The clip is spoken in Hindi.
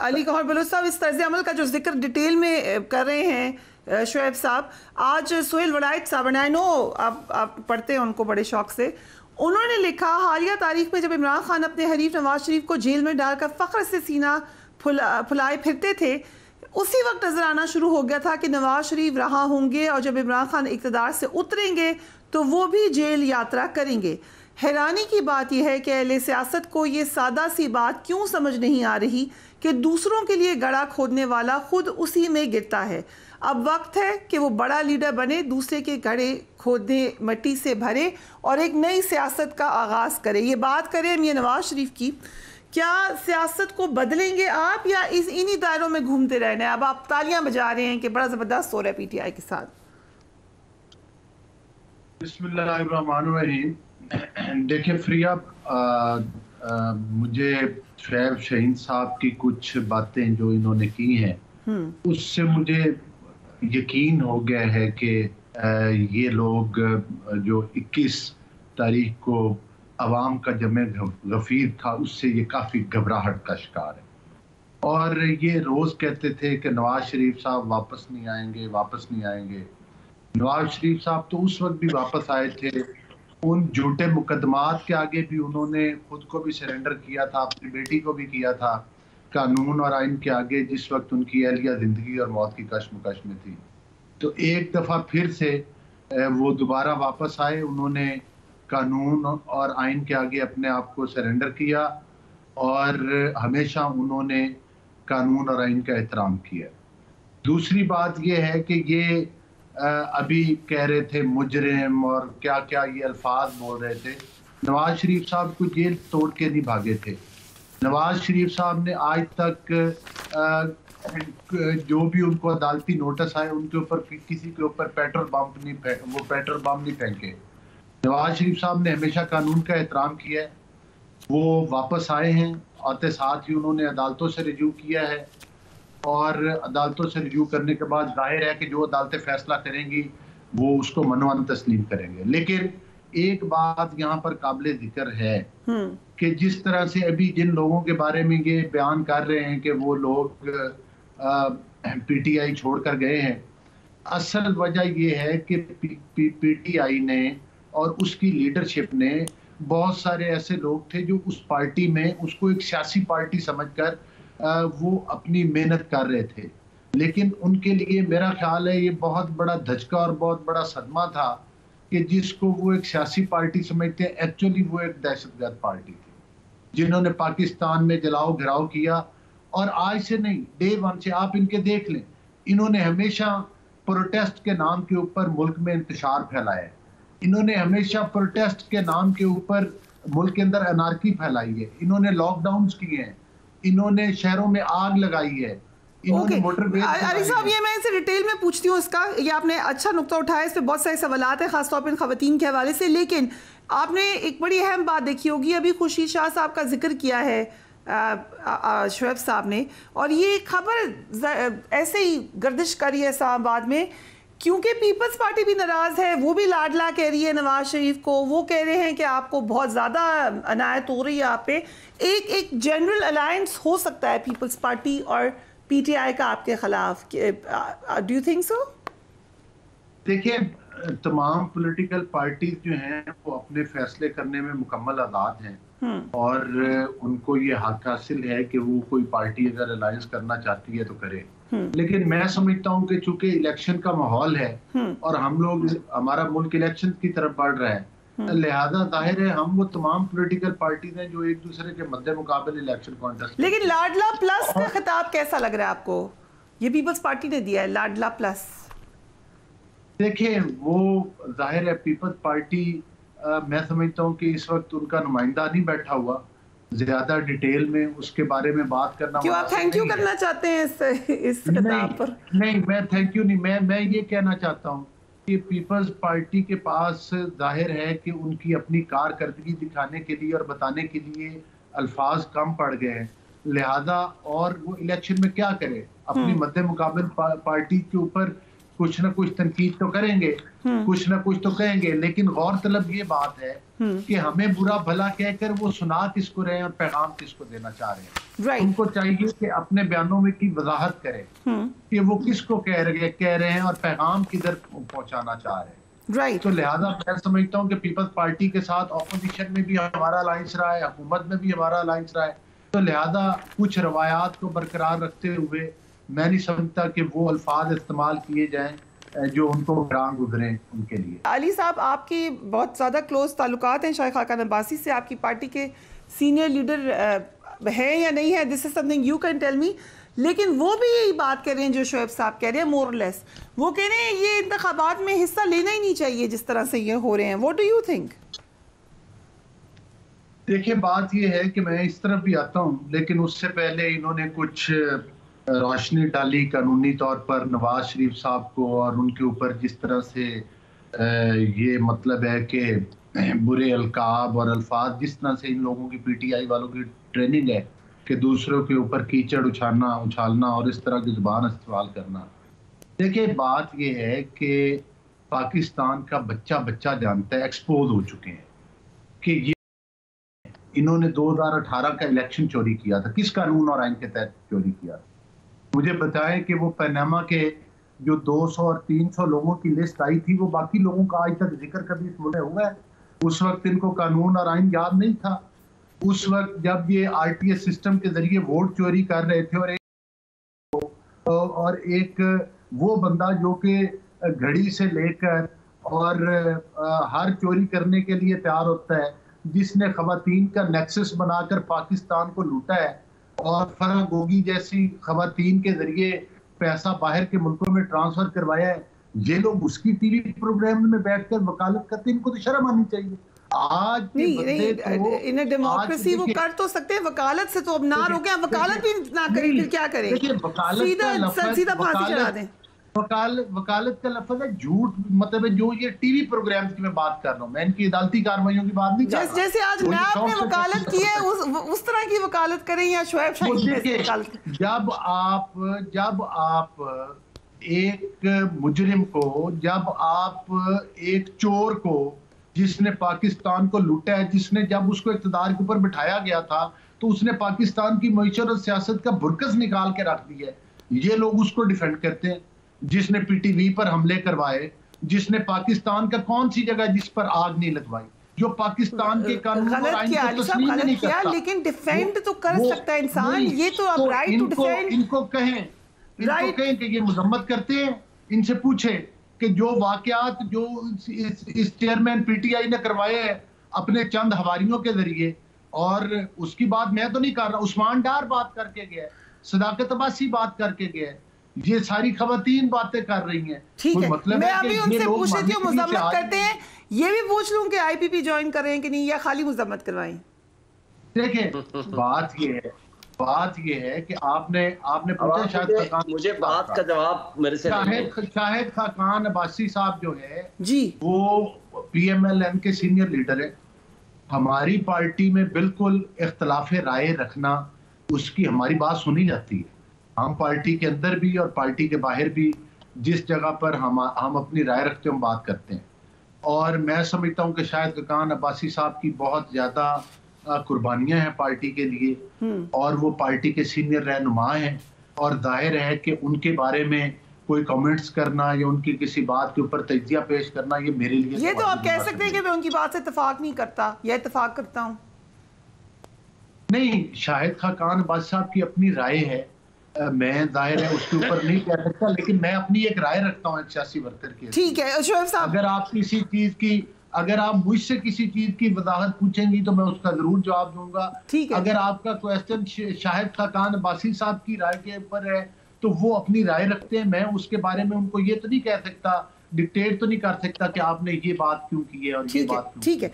अली गौहर बलोच साहब, इस तर्ज अमल का जो जिक्र डिटेल में कर रहे हैं शुएब साहब, आज सुहेल वलायत साहब, आई नो आप पढ़ते हैं उनको बड़े शौक से, उन्होंने लिखा हालिया तारीख में जब इमरान खान अपने हरीफ नवाज शरीफ को जेल में डालकर फ़ख्र से सीना फुलाए फिरते थे, उसी वक्त नजर आना शुरू हो गया था कि नवाज शरीफ रहा होंगे और जब इमरान खान इक़्तिदार से उतरेंगे तो वो भी जेल यात्रा करेंगे। हैरानी की बात यह है कि अहले सियासत को ये सादा सी बात क्यों समझ नहीं आ रही कि दूसरों के लिए गड़ा खोदने वाला खुद उसी में गिरता है। अब वक्त है कि वो बड़ा लीडर बने, दूसरे के गड़े खोदने मट्टी से भरे और एक नई सियासत का आगाज़ करे। ये बात करें मियां नवाज शरीफ की, क्या सियासत को बदलेंगे आप या इन्हीं दायरों में घूमते रहना है? अब आप तालियां बजा रहे हैं कि बड़ा ज़बरदस्त हो रहा है पीटीआई के साथ। बिस्मिल्लाहिर्रहमानिर्रहीम। देखिए फ्रिया, मुझे शोएब शहीन साहब की कुछ बातें जो इन्होंने की हैं उससे मुझे यकीन हो गया है कि ये लोग जो 21 तारीख को अवाम का जमे गफीर था उससे ये काफ़ी घबराहट का शिकार है। और ये रोज़ कहते थे कि नवाज शरीफ साहब वापस नहीं आएंगे, वापस नहीं आएंगे। नवाज शरीफ साहब तो उस वक्त भी वापस आए थे, उन झूठे मुकदमात के आगे भी उन्होंने खुद को भी सरेंडर किया था, अपनी बेटी को भी किया था, कानून और आइन के आगे जिस वक्त उनकी अहलिया ज़िंदगी और मौत की कशमकश में थी। तो एक दफ़ा फिर से वो दोबारा वापस आए, उन्होंने कानून और आइन के आगे अपने आप को सरेंडर किया और हमेशा उन्होंने कानून और आइन का एहतराम किया। दूसरी बात यह है कि ये अभी कह रहे थे मुजरिम और क्या क्या ये अल्फाज बोल रहे थे। नवाज शरीफ साहब को जेल तोड़ के नहीं भागे थे। नवाज शरीफ साहब ने आज तक जो भी उनको अदालती नोटिस आए उनके ऊपर किसी के ऊपर पेट्रोल बम नहीं फेंके। नवाज शरीफ साहब ने हमेशा कानून का एहतराम किया है। वो वापस आए हैं, आते साथ ही उन्होंने अदालतों से रिव्यू किया है और अदालतों से रिव्यू करने के बाद जाहिर है कि जो अदालतें फैसला करेंगी वो उसको मनोअन तस्लीम करेंगे। लेकिन एक बात यहाँ पर काबिल जिक्र है कि जिस तरह से अभी जिन लोगों के बारे में ये बयान कर रहे हैं कि वो लोग पीटीआई छोड़कर गए हैं, असल वजह ये है कि पीटीआई ने और उसकी लीडरशिप ने बहुत सारे ऐसे लोग थे जो उस पार्टी में उसको एक सियासी पार्टी समझकर वो अपनी मेहनत कर रहे थे। लेकिन उनके लिए मेरा ख्याल है ये बहुत बड़ा धचका और बहुत बड़ा सदमा था कि जिसको वो एक सियासी पार्टी समझते हैं, एक्चुअली वो एक दहशतगर्द पार्टी थी जिन्होंने पाकिस्तान में जलाओ घिराव किया। और आज से नहीं, डे वन से आप इनके देख लें, इन्होंने हमेशा प्रोटेस्ट के नाम के ऊपर मुल्क में इंतशार फैलाया है। इन्होंने हमेशा प्रोटेस्ट के नाम के ऊपर मुल्क के अंदर अनार्की फैलाई है। इन्होंने लॉकडाउन्स किए हैं, इन्होंने शहरों में आग लगाई है, इन्होंने मोटरवे। अली साहब, ये मैं इसे डिटेल में पूछती हूँ इसका, ये आपने अच्छा नुक्ता उठाया, इस पे बहुत सारे सवालात हैं खासतौर पर खवातीन के हवाले से। लेकिन आपने एक बड़ी अहम बात देखी होगी, अभी खुर्शीद शाह साहब का जिक्र किया है शोएब साहब ने, और ये खबर ऐसे ही गर्दिश करी है इस्लामाबाद में क्योंकि पीपल्स पार्टी भी नाराज है, वो भी लाडला कह रही है नवाज शरीफ को, वो कह रहे हैं कि आपको बहुत ज़्यादा अनायत हो रही है आप पे। एक जनरल अलायंस हो सकता है पीपल्स पार्टी और पीटीआई का आपके खिलाफ, डू यू थिंक सो? देखिए, तमाम पॉलिटिकल पार्टीज जो हैं वो अपने फैसले करने में मुकम्मल आज़ाद हैं और उनको ये हक हासिल है कि वो कोई पार्टी अगर अलायंस करना चाहती है तो करे। लेकिन मैं समझता हूँ कि चूंकि इलेक्शन का माहौल है और हम लोग, हमारा मुल्क इलेक्शन की तरफ बढ़ रहा है, लिहाजा जाहिर है हम वो तमाम पॉलिटिकल पार्टीज हैं जो एक दूसरे के मद्दे मुकाबले इलेक्शन कॉन्टेस्ट। लेकिन लाडला प्लस का खिताब कैसा लग रहा है आपको? ये पीपल्स पार्टी ने दिया है, लाडला प्लस। देखिए, वो जाहिर है पीपल्स पार्टी, मैं समझता हूँ कि इस वक्त उनका नुमाइंदा नहीं बैठा हुआ, ज्यादा डिटेल में उसके बारे में बात करना। क्यों आप थैंक यू करना चाहते हैं इस खिताब पर? नहीं, मैं थैंक यू नहीं, मैं ये कहना चाहता हूँ कि पीपल्स पार्टी के पास जाहिर है कि उनकी अपनी कारकर्दगी दिखाने के लिए और बताने के लिए अल्फाज कम पड़ गए हैं, लिहाजा और वो इलेक्शन में क्या करे, अपनी मद्दे मुकाबल पार्टी के ऊपर कुछ ना कुछ तनकीद तो करेंगे, कुछ ना कुछ तो कहेंगे, लेकिन गौरतलब ये बात है कि हमें बुरा भला कहकर वो सुना किसको रहे हैं और पैगाम किसको देना चाह रहे हैं। उनको चाहिए कि अपने बयानों में की वजाहत करें कि वो किसको कह रहे हैं और पैगाम किधर पहुंचाना चाह रहे हैं। तो लिहाजा मैं समझता हूँ कि पीपल्स पार्टी के साथ ऑपोजिशन में भी हमारा अलायंस रहा है, हुकूमत में भी हमारा अलायंस रहा है, तो लिहाजा कुछ रवायात को बरकरार रखते हुए मैं नहीं समझता कि वो अल्फाज इस्तेमाल किए जाएं जो उनको ग्रां गुजरे उनके लिए। अली साहब, आपकी बहुत ज़्यादा क्लोज ताल्लुकात हैं शाइख खाकान अब्बासी से, आपकी पार्टी के सीनियर लीडर है या नहीं है, this is something you can tell me, लेकिन वो भी यही बात कर रहे हैं जो शोएब साहब कह रहे हैं, मोर लेस वो कह रहे हैं ये इंतखाबात में हिस्सा लेना ही नहीं चाहिए जिस तरह से ये हो रहे हैं। What do you think? देखिए, बात ये है कि मैं इस तरफ भी आता हूँ, लेकिन उससे पहले इन्होंने कुछ रोशनी डाली कानूनी तौर पर नवाज शरीफ साहब को, और उनके ऊपर जिस तरह से ये मतलब है कि बुरे अलकाब और अल्फाज जिस तरह से इन लोगों की पीटीआई वालों की ट्रेनिंग है कि दूसरों के ऊपर कीचड़ उछालना और इस तरह की जुबान इस्तेमाल करना। देखिए, बात ये है कि पाकिस्तान का बच्चा बच्चा जानता है, एक्सपोज हो चुके हैं कि ये इन्होंने 2018 का इलेक्शन चोरी किया था। किस कानून और आइन के तहत चोरी किया था? मुझे बताएं कि वो पनामा के जो 200 और 300 लोगों की लिस्ट आई थी, वो बाकी लोगों का आज तक जिक्र कभी इस मुल्क में हुआ है? उस वक्त इनको कानून और आइन याद नहीं था। उस वक्त जब ये आरटीएस सिस्टम के जरिए वोट चोरी कर रहे थे, और एक वो बंदा जो कि घड़ी से लेकर और हर चोरी करने के लिए तैयार होता है, जिसने खवातीन का नेक्सस बनाकर पाकिस्तान को लूटा है और फरा गोगी जैसी खवातीन के जरिए पैसा बाहर के मुल्कों में ट्रांसफर करवाया है, ये लोग उसकी टीवी प्रोग्राम में बैठकर वकालत करते हैं। इनको तो शर्म आनी चाहिए। आज इन डेमोक्रेसी वो कर तो सकते हैं, वकालत से तो अब नार हो गया, वकालत भी ना करें फिर क्या करें? सीधा फांसी चढ़ा दें। वकालत का लफ्ज है झूठ, मतलब है जो ये टीवी प्रोग्राम की मैं बात कर रहा हूँ, मैं इनकी अदालती कार्रवाइयों की बात नहीं कर रहा। जैसे आज मैं आपने वकालत की है उस तरह की वकालत करें या शोएब शाहीन? जब आप एक मुजरिम को, जब आप एक चोर को जिसने पाकिस्तान को लूटा है, जिसने जब उसको इक़्तिदार के ऊपर बिठाया गया था तो उसने पाकिस्तान की मईशत और सियासत का बुरकस निकाल के रख दिया है, ये लोग उसको डिफेंड करते हैं। जिसने पीटीवी पर हमले करवाए, जिसने पाकिस्तान का कौन सी जगह जिस पर आग नहीं लगवाई, जो पाकिस्तान के कानून और आइन को तस्लीम नहीं करता, लेकिन डिफेंड तो कर सकता है इंसान। ये तो आप राइट टू डिफेंड, इनको कहें कि ये मजम्मत करते हैं, इनसे पूछे कि जो वाकयात जो इस चेयरमैन पीटीआई ने करवाए हैं अपने चंद हवारियों के जरिए, और उसकी बात मैं तो नहीं कर रहा, उस्मान डार बात करके गया, सदाकत अब्बासी बात करके गया, ये सारी खवातीन बातें कर रही हैं। ठीक है, मतलब मैं अभी उनसे पूछ रही थी मुजम्मत करते हैं, ये भी पूछ लूं कि आईपीपी ज्वाइन कर रहे हैं कि नहीं, या खाली मुजम्मत करवाएं? देखिए, बात ये है कि आपने पूछा, शायद मुझे बात का जवाब मेरे से शाहिद खाकान अब्बासी साहब जो है जी, वो पीएमएलएन के सीनियर लीडर है। हमारी पार्टी में बिल्कुल इख्तलाफ राय रखना, उसकी हमारी बात सुनी जाती है। हम पार्टी के अंदर भी और पार्टी के बाहर भी जिस जगह पर हम अपनी राय रखते हैं, हम बात करते हैं। और मैं समझता हूँ कि शायद खाकान अब्बासी साहब की बहुत ज्यादा कुर्बानियां हैं पार्टी के लिए, और वो पार्टी के सीनियर रहनुमा हैं, और जाहिर है कि उनके बारे में कोई कमेंट्स करना या उनकी किसी बात के ऊपर तजिया पेश करना, ये मेरे लिए ये तो आप कह सकते हैं कि मैं उनकी बात से इत्तेफाक नहीं करता या इत्तेफाक करता हूँ। नहीं, शाहिद खाकान अब्बासी साहब की अपनी राय है, मैं जाहिर है उसके ऊपर नहीं कह सकता, लेकिन मैं अपनी एक राय रखता हूँ एक सियासी वर्कर की। ठीक है शोएब साहब, अगर आप मुझसे किसी चीज की वजाहत पूछेंगी तो मैं उसका जरूर जवाब दूंगा। अगर आपका क्वेश्चन शाहिद खाकान अब्बासी साहब की राय के ऊपर है तो वो अपनी राय रखते हैं, मैं उसके बारे में उनको ये तो नहीं कह सकता, डिक्टेट तो नहीं कर सकता कि आपने ये बात क्यों की है और ये बात क्यों। ठीक है,